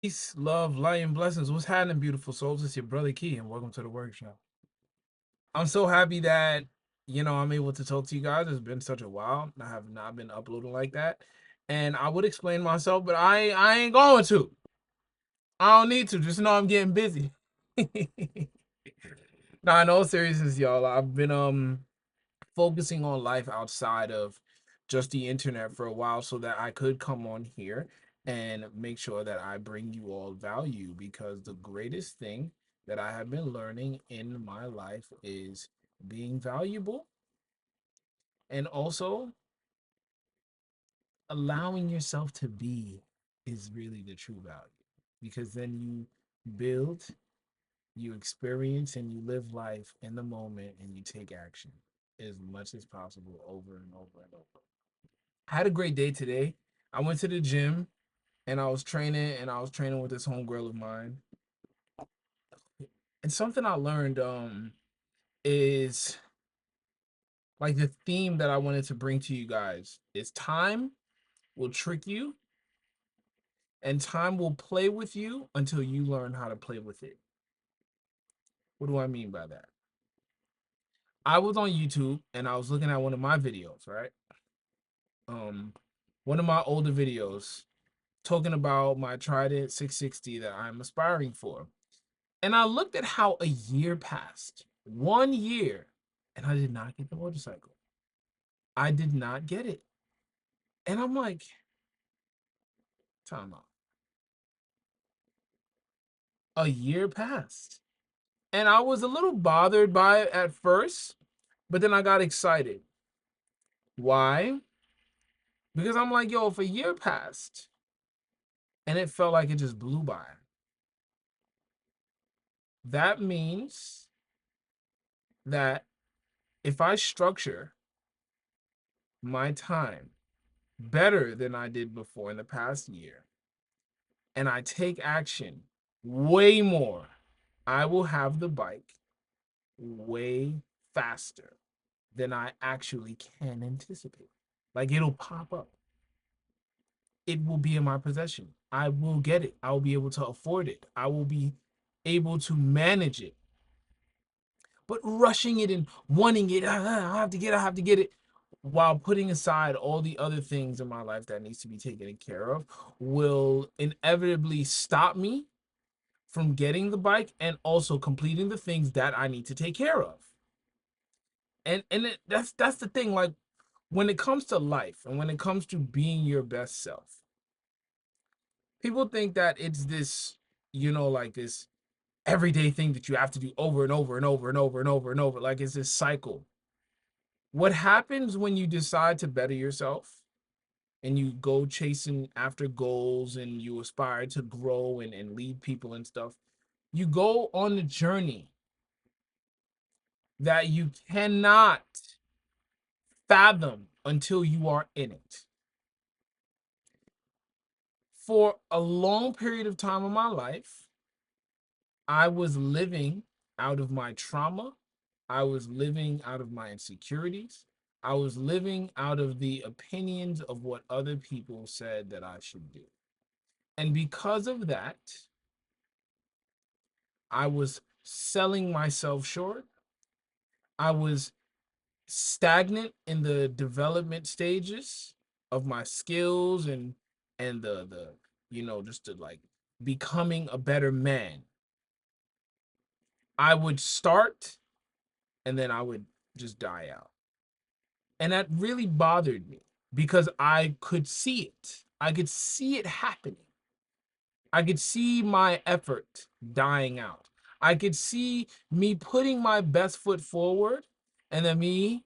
Peace, love, light, and blessings. What's happening, beautiful souls? It's your brother Key, and welcome to the workshop. I'm so happy that I'm able to talk to you guys. It's been such a while. I have not been uploading like that, and I would explain myself, but I ain't going to. I don't need to. Just know I'm getting busy. Nah, in all seriousness, y'all, I've been focusing on life outside of just the internet for a while so that I could come on here and make sure that I bring you all value, because the greatest thing that I have been learning in my life is being valuable, and also allowing yourself to be is really the true value, because then you build, you experience, and you live life in the moment, and you take action as much as possible over and over and over. I had a great day today. I went to the gym and I was training with this homegirl of mine. And something I learned is like the theme that I wanted to bring to you guys is time will trick you and time will play with you until you learn how to play with it. What do I mean by that? I was on YouTube and I was looking at one of my videos, right? Um one of my older videos talking about my Trident 660 that I'm aspiring for. And I looked at how a year passed, 1 year, and I did not get the motorcycle. I did not get it. And I'm like, time out. A year passed. And I was a little bothered by it at first, but then I got excited. Why? Because I'm like, yo, if a year passed and it felt like it just blew by, that means that if I structure my time better than I did before in the past year, and I take action way more, I will have the bike way faster than I actually can anticipate. Like, it'll pop up. It will be in my possession. I will get it. I will be able to afford it. I will be able to manage it. But rushing it and wanting it, I have to get it, while putting aside all the other things in my life that needs to be taken care of, will inevitably stop me from getting the bike and also completing the things that I need to take care of. That's the thing. Like, when it comes to life and when it comes to being your best self, people think that it's this, like this everyday thing that you have to do over and over and over and over and over and over. Like, it's this cycle. What happens when you decide to better yourself and you go chasing after goals and you aspire to grow and lead people and stuff? You go on the journey that you cannot fathom until you are in it. For a long period of time of my life, I was living out of my trauma. I was living out of my insecurities. I was living out of the opinions of what other people said that I should do. And because of that, I was selling myself short. I was stagnant in the development stages of my skills and the just to, like, becoming a better man. I would start and then I would just die out. And that really bothered me because I could see it. I could see it happening. I could see my effort dying out. I could see me putting my best foot forward and then me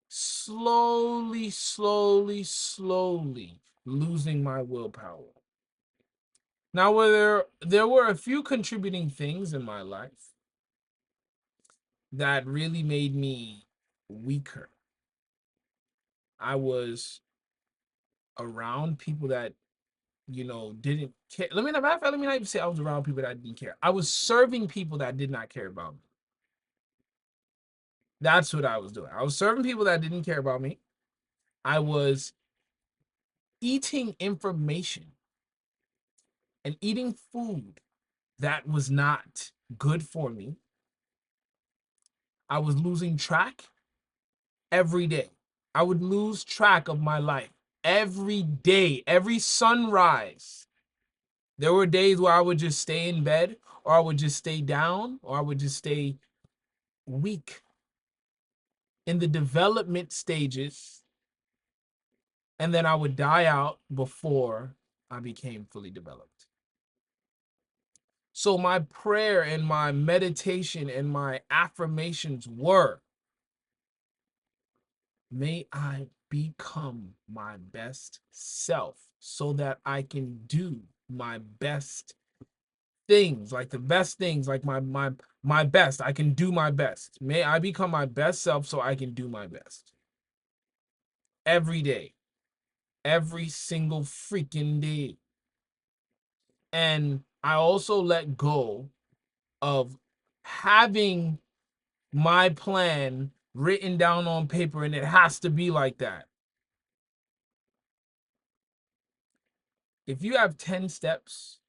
slowly losing my willpower. Now, whether there were a few contributing things in my life that really made me weaker. I was around people that, didn't care. Let me not even say I was around people that didn't care. I was serving people that did not care about me. That's what I was doing. I was serving people that didn't care about me. I was eating information and eating food that was not good for me, I was losing track every day. I would lose track of my life every day, every sunrise. There were days where I would just stay in bed, or I would just stay down, or I would just stay weak in the development stages, and then I would die out before I became fully developed. So my prayer and my meditation and my affirmations were, may I become my best self so that I can do my best things, like the best things, like my best. I can do my best. May I become my best self so I can do my best. Every day. Every single freaking day. And I also let go of having my plan written down on paper and it has to be like that. If you have 10 steps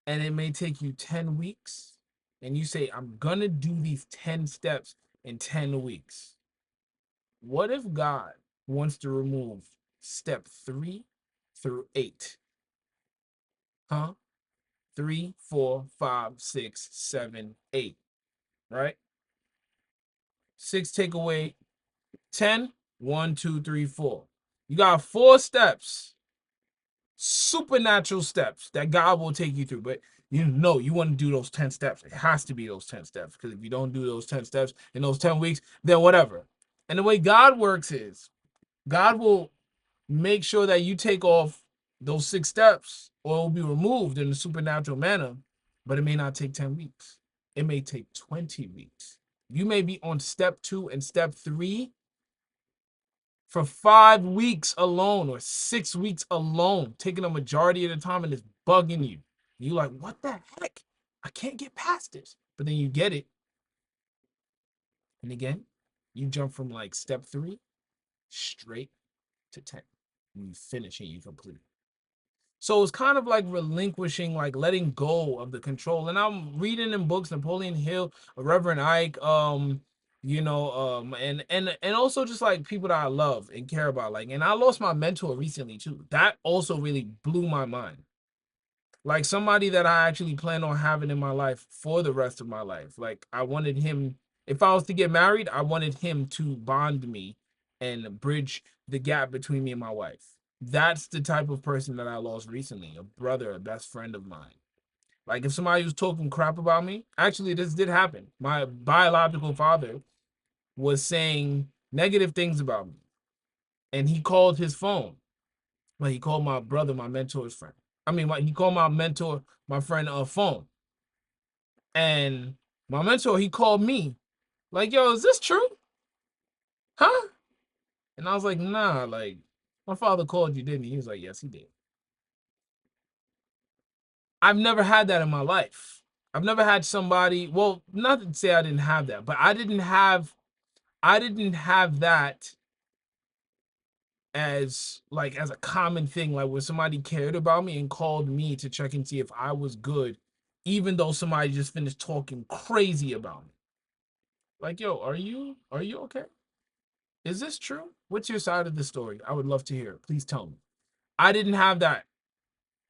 and it may take you 10 weeks, and you say, I'm gonna do these 10 steps in 10 weeks. What if God wants to remove step 3 through 8? Huh? 3, 4, 5, 6, 7, 8. Right? 6 take away 10. 1, 2, 3, 4. You got 4 steps, supernatural steps that God will take you through. But you know you want to do those 10 steps. It has to be those 10 steps. Because if you don't do those 10 steps in those 10 weeks, then whatever. And the way God works is God will make sure that you take off those 6 steps or it will be removed in a supernatural manner, but it may not take 10 weeks. It may take 20 weeks. You may be on step 2 and step 3 for 5 weeks alone or 6 weeks alone, taking a majority of the time, and it's bugging you. You like, what the heck? I can't get past this. But then you get it. And again, you jump from like step 3 straight to 10. And you finish and you complete. So it's kind of like relinquishing, like letting go of the control. And I'm reading in books, Napoleon Hill, Reverend Ike, and also just like people that I love and care about. Like, and I lost my mentor recently too. That also really blew my mind. Like somebody that I actually plan on having in my life for the rest of my life. Like I wanted him, if I was to get married, I wanted him to bond me and bridge the gap between me and my wife. That's the type of person that I lost recently, a brother, a best friend of mine. Like if somebody was talking crap about me, actually this did happen. My biological father was saying negative things about me. And he called his phone. Like he called my brother, my mentor's friend. He called my mentor, my friend, a phone. And my mentor, he called me like, yo, is this true? Huh? And I was like, nah, like, my father called you, didn't he? He was like, yes, he did. I've never had that in my life. I've never had somebody, well, not to say I didn't have that, but I didn't have that as a common thing, like when somebody cared about me and called me to check and see if I was good, even though somebody just finished talking crazy about me. Like, yo, are you okay? Is this true? What's your side of the story? I would love to hear it. Please tell me. I didn't have that.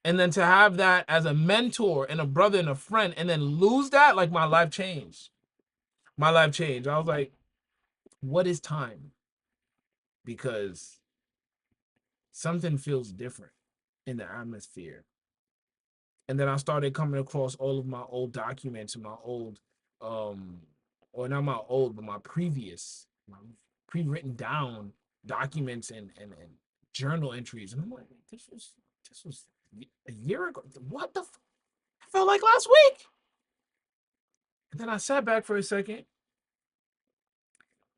And then to have that as a mentor and a brother and a friend and then lose that, like my life changed. My life changed. I was like, what is time? Because something feels different in the atmosphere. And then I started coming across all of my old documents and my old, um, or not my old, but my pre-written down documents and journal entries. And I'm like, this was a year ago. What the? I felt like last week. And then I sat back for a second,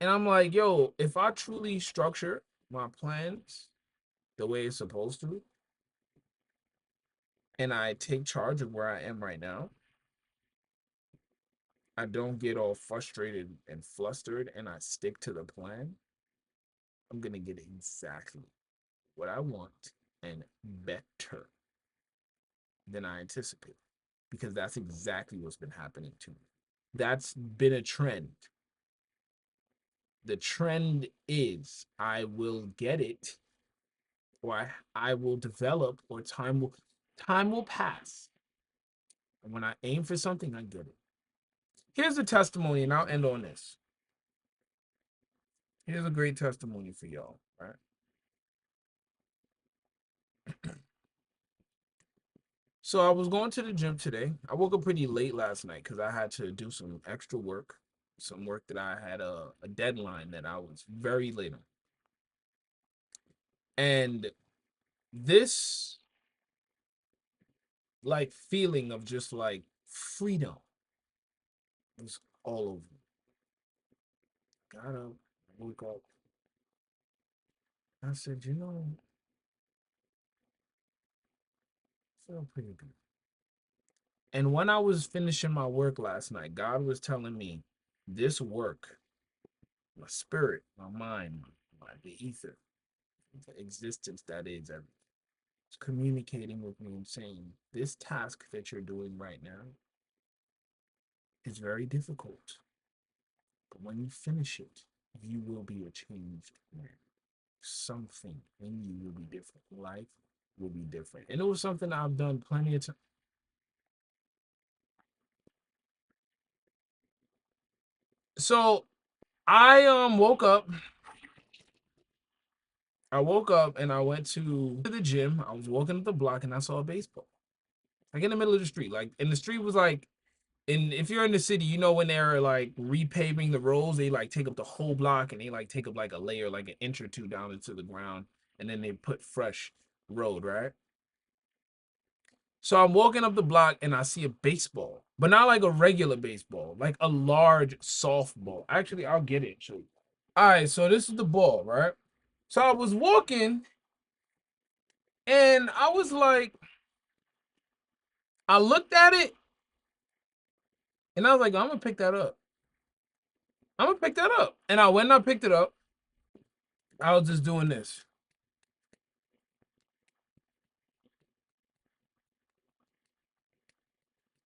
and I'm like, yo, if I truly structure my plans the way it's supposed to, and I take charge of where I am right now, I don't get all frustrated and flustered and I stick to the plan, I'm gonna get exactly what I want and better. than I anticipated, because that's exactly what's been happening to me. That's been a trend. The trend is I will get it, or I will develop, or time will pass. And when I aim for something, I get it. Here's a testimony, and I'll end on this. Here's a great testimony for y'all, right? So I was going to the gym today. I woke up pretty late last night because I had to do some extra work, some work that I had a deadline that I was very late on. And this like feeling of just like freedom was all over me. Got up, woke up. I said, I feel pretty good. And when I was finishing my work last night, God was telling me this work, my spirit, my mind, the ether, the existence that is everything, is communicating with me and saying, this task that you're doing right now is very difficult. But when you finish it, you will be a changed man. Something in you will be different. Life will be different. And it was something I've done plenty of times. So I woke up. I woke up and I went to the gym. I was walking up the block and I saw a baseball. Like in the middle of the street. Like, and the street was like, and if you're in the city, you know when they're like repaving the roads, they like take up the whole block, and they like take up like a layer, like an inch or two down into the ground, and then they put fresh road, right? So I'm walking up the block and I see a baseball, but not like a regular baseball, like a large softball. Actually, I'll get it. Show you. All right, so this is the ball, right? So I was walking and I was like, I looked at it and I was like, I'm gonna pick that up. I'm gonna pick that up. And I went and I picked it up. I was just doing this,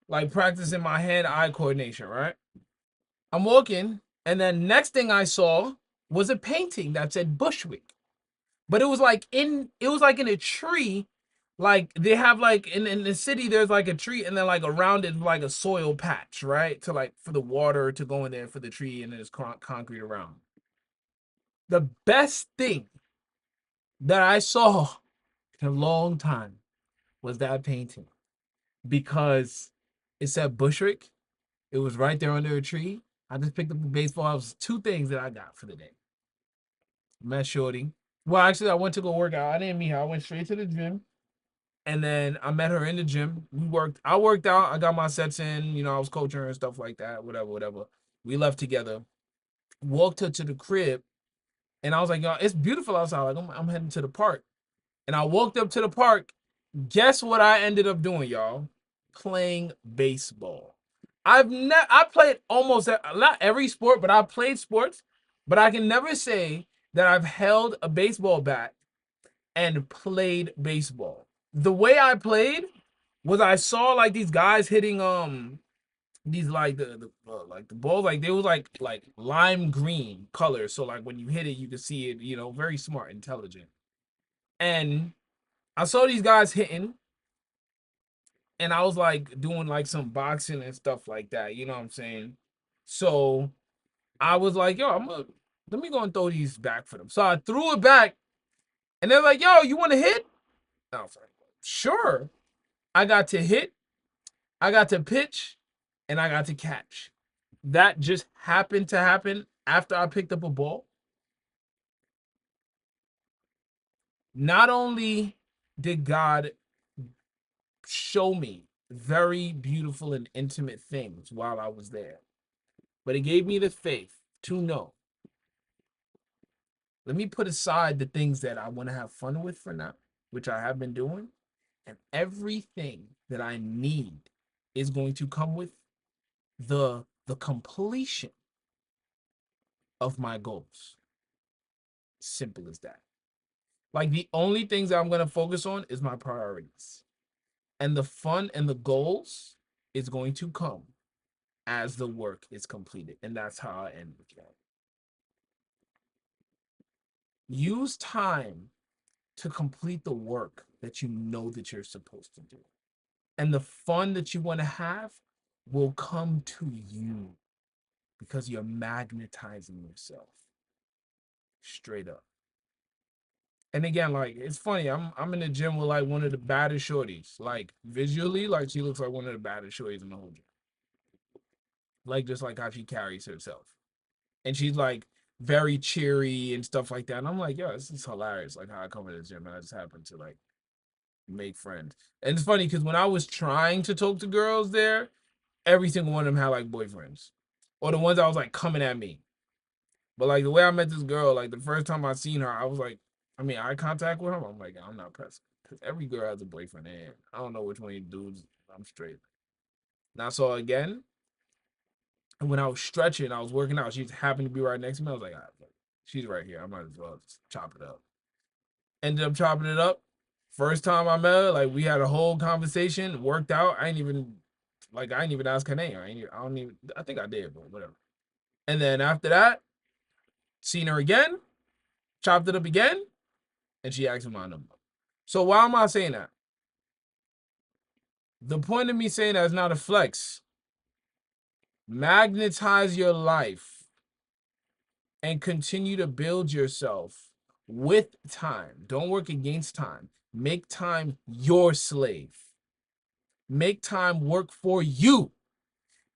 like practicing my hand-eye coordination, right? I'm walking, and then next thing I saw was a painting that said Bushwick. But it was like in a tree. Like they have like in the city, there's like a tree, and then like around it like a soil patch, right? To like for the water to go in there for the tree, and there's concrete around. The best thing that I saw in a long time was that painting, because it said Bushwick. It was right there under a tree. I just picked up the baseball. It was two things that I got for the day. Met Shorty. Well, actually, I went to go work out. I didn't meet her. I went straight to the gym. And then I met her in the gym. I worked out. I got my sets in. I was coaching her and stuff like that. Whatever, whatever. We left together. Walked her to the crib. And I was like, yo, it's beautiful outside. Like, I'm heading to the park. And I walked up to the park. Guess what I ended up doing, y'all? Playing baseball. I played almost not every sport, but I played sports. But I can never say that I've held a baseball bat and played baseball. The way I played was I saw like these guys hitting these like like the balls, like they was like lime green color. So like when you hit it, you could see it, very smart, intelligent. And I saw these guys hitting, and I was like doing like some boxing and stuff like that. You know what I'm saying? So I was like, yo, let me go and throw these back for them. So I threw it back, and they're like, yo, you want to hit? I was like, sure. I got to hit, I got to pitch, and I got to catch. That just happened to happen after I picked up a ball. Not only did God show me very beautiful and intimate things while I was there, but it gave me the faith to know, let me put aside the things that I want to have fun with for now, which I have been doing, and everything that I need is going to come with the completion of my goals. Simple as that. Like the only things that I'm gonna focus on is my priorities. And the fun and the goals is going to come as the work is completed. And that's how I end with that. Use time to complete the work that you know that you're supposed to do. And the fun that you want to have will come to you because you're magnetizing yourself straight up. And again, like it's funny, I'm in the gym with like one of the baddest shorties. Like visually, like she looks like one of the baddest shorties in the whole gym. Like just like how she carries herself. And she's like very cheery and stuff like that. And I'm like, yo, this is hilarious. Like how I come to the gym and I just happen to like make friends. And it's funny because when I was trying to talk to girls there, every single one of them had like boyfriends. Or the ones that was like coming at me. But like the way I met this girl, like the first time I seen her, I was like, I mean, eye contact with her. I'm like, I'm not pressing. Because every girl has a boyfriend. And I don't know which one of you dudes. I'm straight. And I saw her again. And when I was stretching, I was working out. She happened to be right next to me. I was like, she's right here. I might as well just chop it up. Ended up chopping it up. First time I met her, like we had a whole conversation, worked out. I ain't even ask her name. I don't even I think I did, but whatever. And then after that, seen her again, chopped it up again, and she asked me my number. So why am I saying that? The point of me saying that is not a flex. Magnetize your life and continue to build yourself with time. Don't work against time. Make time your slave. Make time work for you.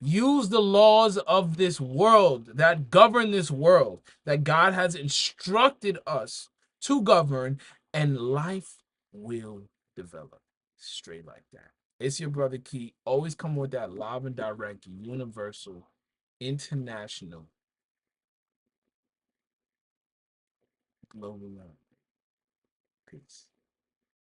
Use the laws of this world that govern this world, that God has instructed us to govern, and life will develop straight like that. It's your brother Key. Always come with that live and direct, universal, international, global love. Peace.